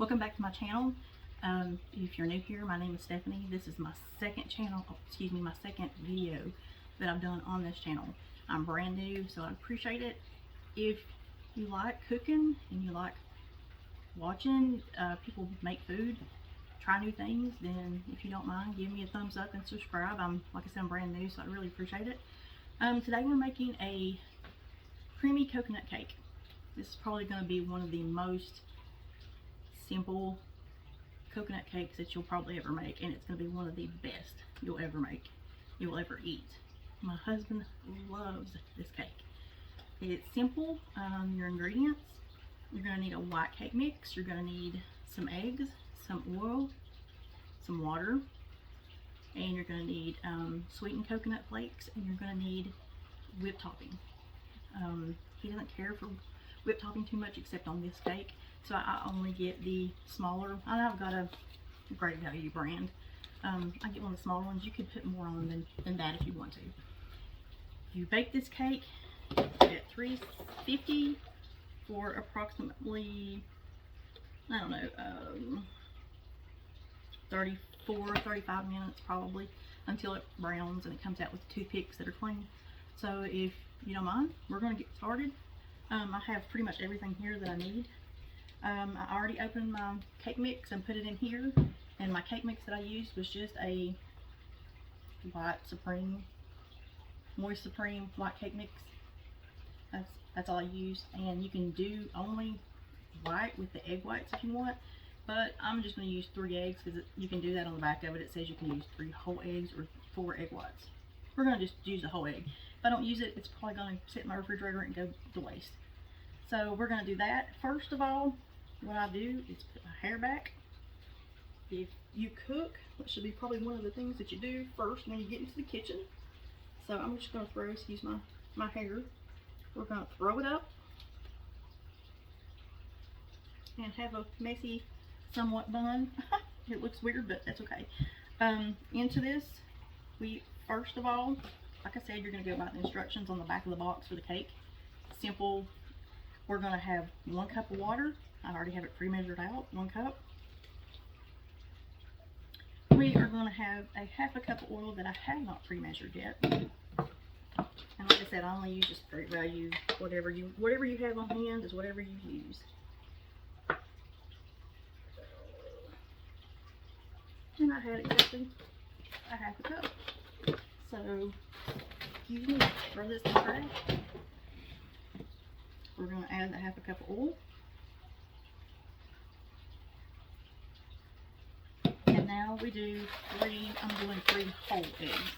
Welcome back to my channel. If you're new here, my name is Stephanie. This is my second my second video that I've done on this channel. I'm brand new, so I appreciate it. If you like cooking and you like watching people make food, try new things, then if you don't mind, give me a thumbs up and subscribe. Like I said, I'm brand new, so I really appreciate it. Today we're making a creamy coconut cake. This is probably going to be one of the most simple coconut cakes that you'll probably ever make, and it's going to be one of the best you'll ever eat. My husband loves this cake. It's simple. Your ingredients: you're going to need a white cake mix, you're going to need some eggs, some oil, some water, and you're going to need sweetened coconut flakes, and you're going to need whipped topping. He doesn't care for whipped topping too much except on this cake, so I only get the smaller. I've got a Great Value brand. I get one of the smaller ones. You could put more on than that if you want to. You bake this cake at 350 for approximately, I don't know, 35 minutes probably, until it browns and it comes out with toothpicks that are clean. So if you don't mind, we're going to get started. I have pretty much everything here that I need. I already opened my cake mix and put it in here, and my cake mix that I used was just a Moist Supreme white cake mix. That's all I used, and you can do only white with the egg whites if you want, but I'm just going to use 3 eggs because you can do that on the back of it. It says you can use 3 whole eggs or 4 egg whites. We're going to just use the whole egg. If I don't use it, it's probably going to sit in my refrigerator and go to waste. So we're going to do that. First of all, what I do is put my hair back. If you cook, which should be probably one of the things that you do first when you get into the kitchen. So I'm just going to excuse my hair. We're going to throw it up and have a messy, somewhat bun. It looks weird, but that's okay. Into this, first of all, like I said, you're going to go by the instructions on the back of the box for the cake. Simple. We're going to have 1 cup of water. I already have it pre-measured out, 1 cup. We are going to have a ½ cup of oil that I have not pre-measured yet. And like I said, I only use just Great Value. Whatever you have on hand is whatever you use. And I had exactly a ½ cup. So, excuse me, throw this in the trash. We're going to add the ½ cup of oil. And now we do I'm doing 3 whole eggs.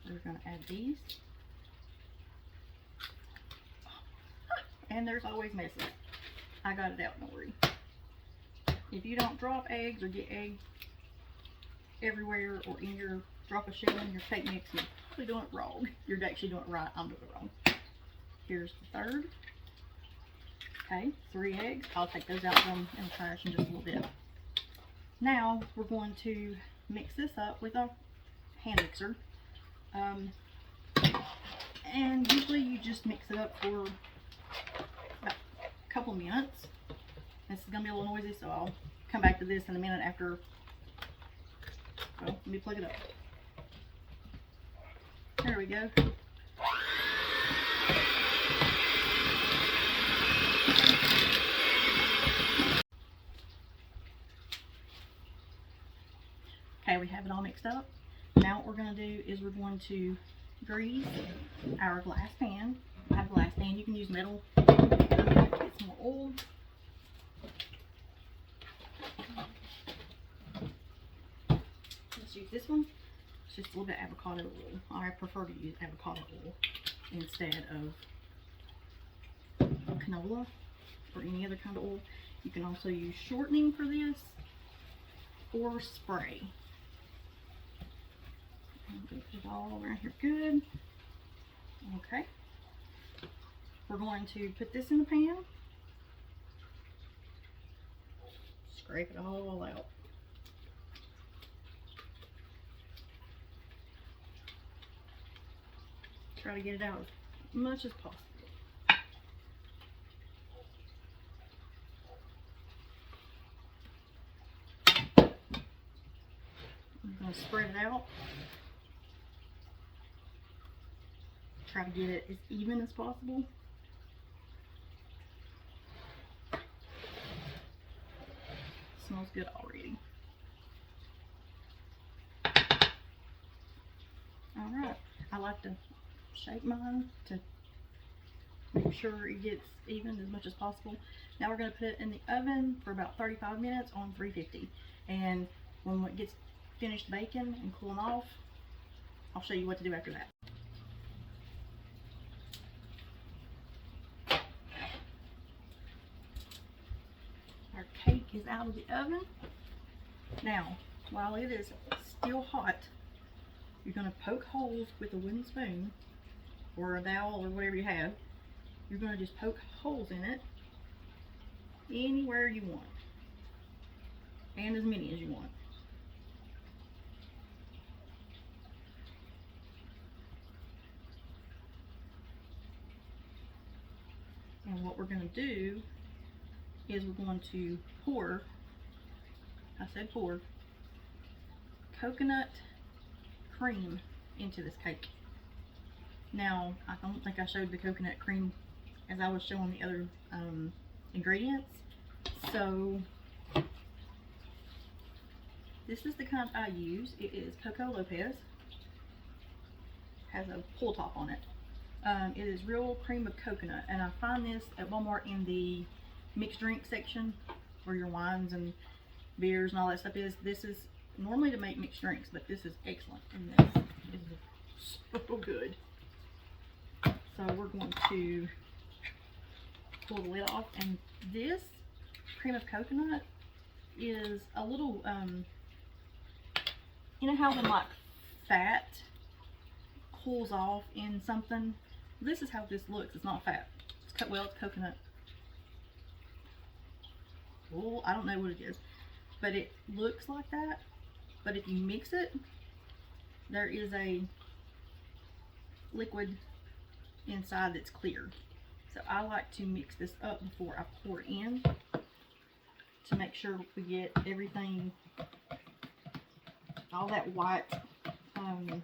We're going to add these. And there's always messes. I got it out, don't worry. If you don't drop eggs or get egg everywhere or in your drop a shell in your cake mix, you're probably doing it wrong. You're actually doing it right. I'm doing it wrong. Here's the third. Okay, 3 eggs. I'll take those out from in the trash in just a little bit. Now we're going to mix this up with a hand mixer. And usually you just mix it up for about a couple minutes. This is going to be a little noisy, so I'll come back to this in a minute after. Well, let me plug it up. There we go. Okay, we have it all mixed up. Now what we're going to do is we're going to grease our glass pan. I have a glass pan. You can use metal. Get some more oil. Let's use this one. It's just a little bit of avocado oil. I prefer to use avocado oil instead of canola or any other kind of oil. You can also use shortening for this or spray. I'm going to put it all around here good. Okay. We're going to put this in the pan. Scrape it all out. Try to get it out as much as possible. I'm going to spread it out. Try to get it as even as possible. Smells good already. Alright, I like to shake mine to make sure it gets even as much as possible. Now we're going to put it in the oven for about 35 minutes on 350. And when it gets finished baking and cooling off, I'll show you what to do after that. Our cake is out of the oven. Now, while it is still hot, you're going to poke holes with a wooden spoon or a dowel or whatever you have. You're going to just poke holes in it anywhere you want, and as many as you want. And what we're going to do is we're going to pour, I said pour, coconut cream into this cake. Now, I don't think I showed the coconut cream as I was showing the other ingredients. So, this is the kind I use. It is Coco Lopez. Has a pull top on it. It is real cream of coconut, and I find this at Walmart in the mixed drink section where your wines and beers and all that stuff is. This is normally to make mixed drinks, but this is excellent, and this is so good. So we're going to pull the lid off, and this cream of coconut is a little, you know how when like fat cools off in something? This is how this looks. It's not fat. It's well, it's coconut. Well, I don't know what it is, but it looks like that. But if you mix it, there is a liquid inside that's clear. So I like to mix this up before I pour it in to make sure we get everything, all that white, I don't know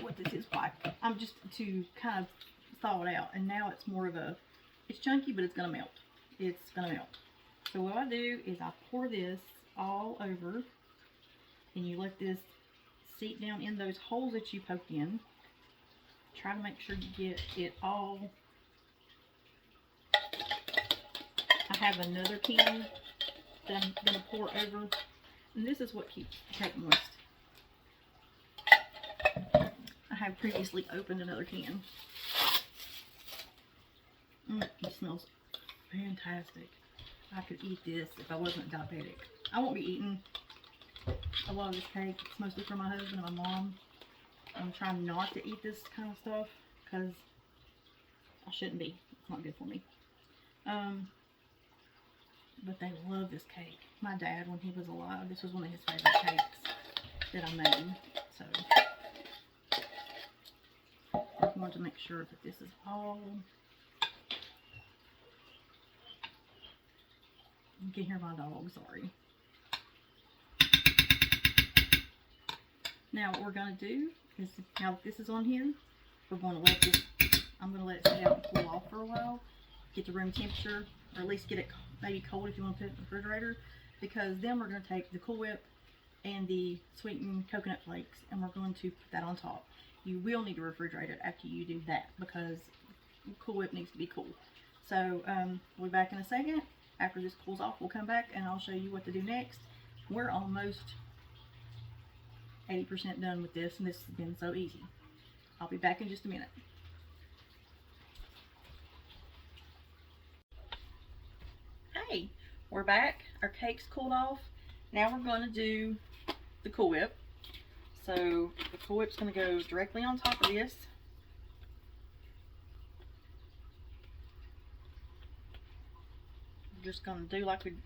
what this is white. I'm just to kind of thaw it out, and now it's more of a, it's chunky, but it's gonna melt. It's gonna melt. So what I do is I pour this all over, and you let this seep down in those holes that you poked in. Try to make sure you get it all. I have another can that I'm going to pour over, and this is what keeps the cake moist. I have previously opened another can. It smells fantastic. I could eat this if I wasn't diabetic. I won't be eating a lot of this cake. It's mostly for my husband and my mom. I'm trying not to eat this kind of stuff because I shouldn't be. It's not good for me. But they love this cake. My dad, when he was alive, this was one of his favorite cakes that I made. So I want to make sure that this is all. You can hear my dog, sorry. Now what we're going to do is, now that this is on here, we're going to let this, I'm going to let it sit out and cool off for a while, get to room temperature, or at least get it maybe cold if you want to put it in the refrigerator, because then we're going to take the Cool Whip and the sweetened coconut flakes, and we're going to put that on top. You will need to refrigerate it after you do that, because Cool Whip needs to be cool. So we'll be back in a second. After this cools off, we'll come back and I'll show you what to do next. We're almost 80% done with this, and this has been so easy. I'll be back in just a minute. Hey, we're back. Our cake's cooled off. Now we're going to do the Cool Whip. So the Cool Whip's going to go directly on top of this. We're just going to do like we did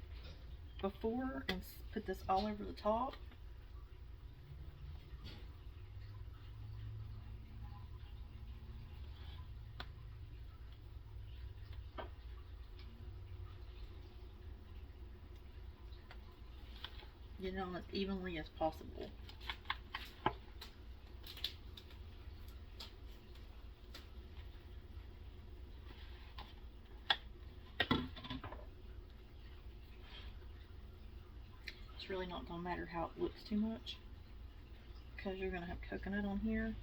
before and put this all over the top. get it on as evenly as possible. It's really not going to matter how it looks too much, because you're going to have coconut on here.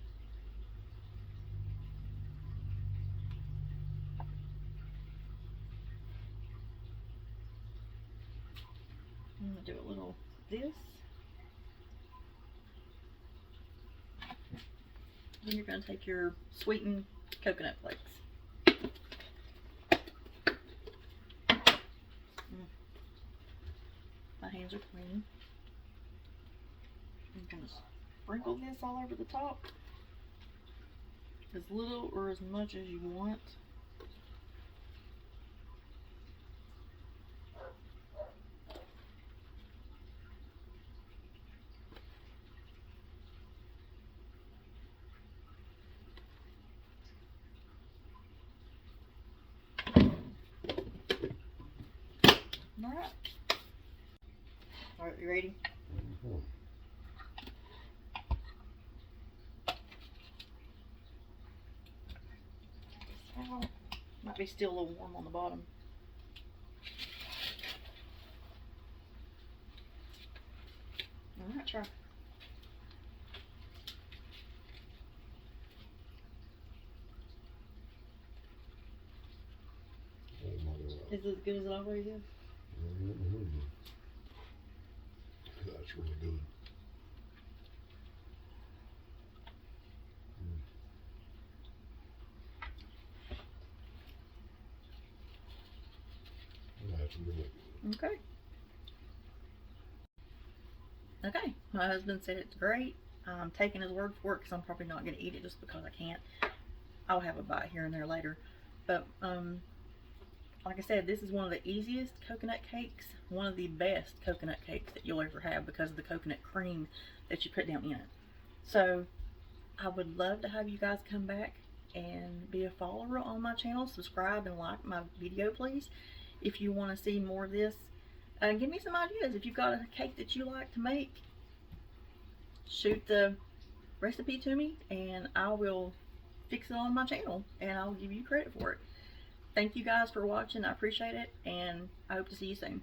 I'm going to do a little this. Then you're going to take your sweetened coconut flakes. My hands are clean. I'm going to sprinkle this all over the top. As little or as much as you want. Alright. Alright, you ready? Out. Might be still a little warm on the bottom. Alright, try. Is it as good as it always is? That's really good. That's really good. Okay. Okay, my husband said it's great. I'm taking his word for it because I'm probably not going to eat it just because I can't. I'll have a bite here and there later. But, like I said, this is one of the easiest coconut cakes, one of the best coconut cakes that you'll ever have because of the coconut cream that you put down in it. So, I would love to have you guys come back and be a follower on my channel. Subscribe and like my video, please. If you want to see more of this, give me some ideas. If you've got a cake that you like to make, shoot the recipe to me and I will fix it on my channel and I'll give you credit for it. Thank you guys for watching. I appreciate it and I hope to see you soon.